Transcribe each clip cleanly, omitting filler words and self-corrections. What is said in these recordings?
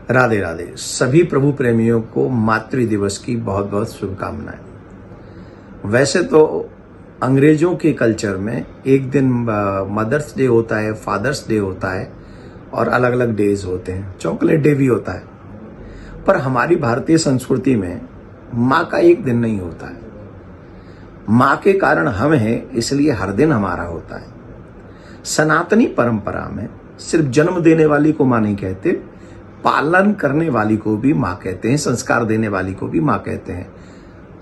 राधे राधे। सभी प्रभु प्रेमियों को मातृ दिवस की बहुत बहुत शुभकामनाएं। वैसे तो अंग्रेजों के कल्चर में एक दिन मदर्स डे होता है, फादर्स डे होता है और अलग अलग डेज होते हैं, चॉकलेट डे भी होता है। पर हमारी भारतीय संस्कृति में माँ का एक दिन नहीं होता है। माँ के कारण हम हैं, इसलिए हर दिन हमारा होता है। सनातनी परंपरा में सिर्फ जन्म देने वाली को माँ नहीं कहते, पालन करने वाली को भी माँ कहते हैं, संस्कार देने वाली को भी माँ कहते हैं।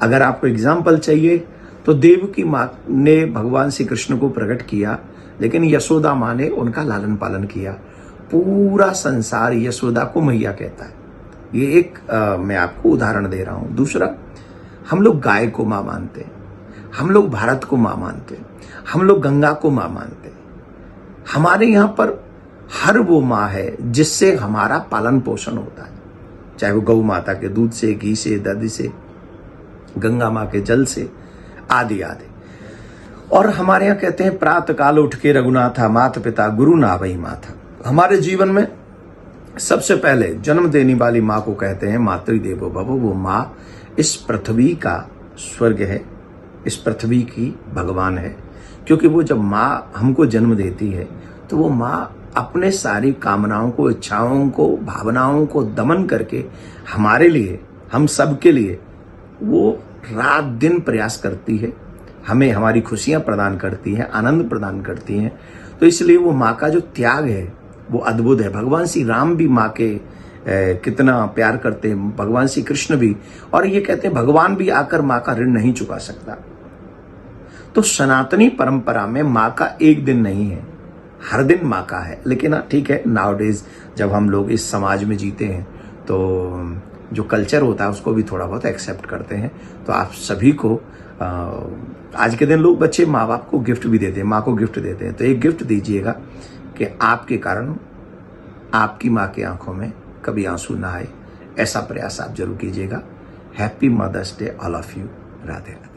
अगर आपको एग्जाम्पल चाहिए तो देव की माँ ने भगवान श्री कृष्ण को प्रकट किया, लेकिन यशोदा माँ ने उनका लालन पालन किया। पूरा संसार यशोदा को मैया कहता है। ये एक मैं आपको उदाहरण दे रहा हूं। दूसरा, हम लोग गाय को माँ मानते हैं, हम लोग भारत को माँ मानते हैं, हम लोग गंगा को माँ मानते हैं। हमारे यहाँ पर हर वो माँ है जिससे हमारा पालन पोषण होता है, चाहे वो गौ माता के दूध से, घी से, दही से, गंगा माँ के जल से, आदि आदि। और हमारे यहाँ कहते हैं प्रातः काल उठ के रघुनाथा माता पिता गुरु ना भई माथा। हमारे जीवन में सबसे पहले जन्म देने वाली माँ को कहते हैं मातृदेवो भव। वो माँ इस पृथ्वी का स्वर्ग है, इस पृथ्वी की भगवान है। क्योंकि वो जब माँ हमको जन्म देती है तो वो माँ अपने सारी कामनाओं को, इच्छाओं को, भावनाओं को दमन करके हमारे लिए, हम सब के लिए वो रात दिन प्रयास करती है, हमें हमारी खुशियां प्रदान करती है, आनंद प्रदान करती हैं। तो इसलिए वो माँ का जो त्याग है वो अद्भुत है। भगवान श्री राम भी माँ के कितना प्यार करते हैं, भगवान श्री कृष्ण भी। और ये कहते हैं भगवान भी आकर माँ का ऋण नहीं चुका सकता। तो सनातनी परंपरा में माँ का एक दिन नहीं है, हर दिन माँ का है। लेकिन ठीक है, नाउडेज जब हम लोग इस समाज में जीते हैं तो जो कल्चर होता है उसको भी थोड़ा बहुत एक्सेप्ट करते हैं। तो आप सभी को आज के दिन लोग, बच्चे माँ बाप को गिफ्ट भी देते हैं, माँ को गिफ्ट देते हैं। तो एक गिफ्ट दीजिएगा कि आपके कारण आपकी माँ की आंखों में कभी आंसू ना आए, ऐसा प्रयास आप जरूर कीजिएगा। Happy mother's day all of you. Radhe Radhe.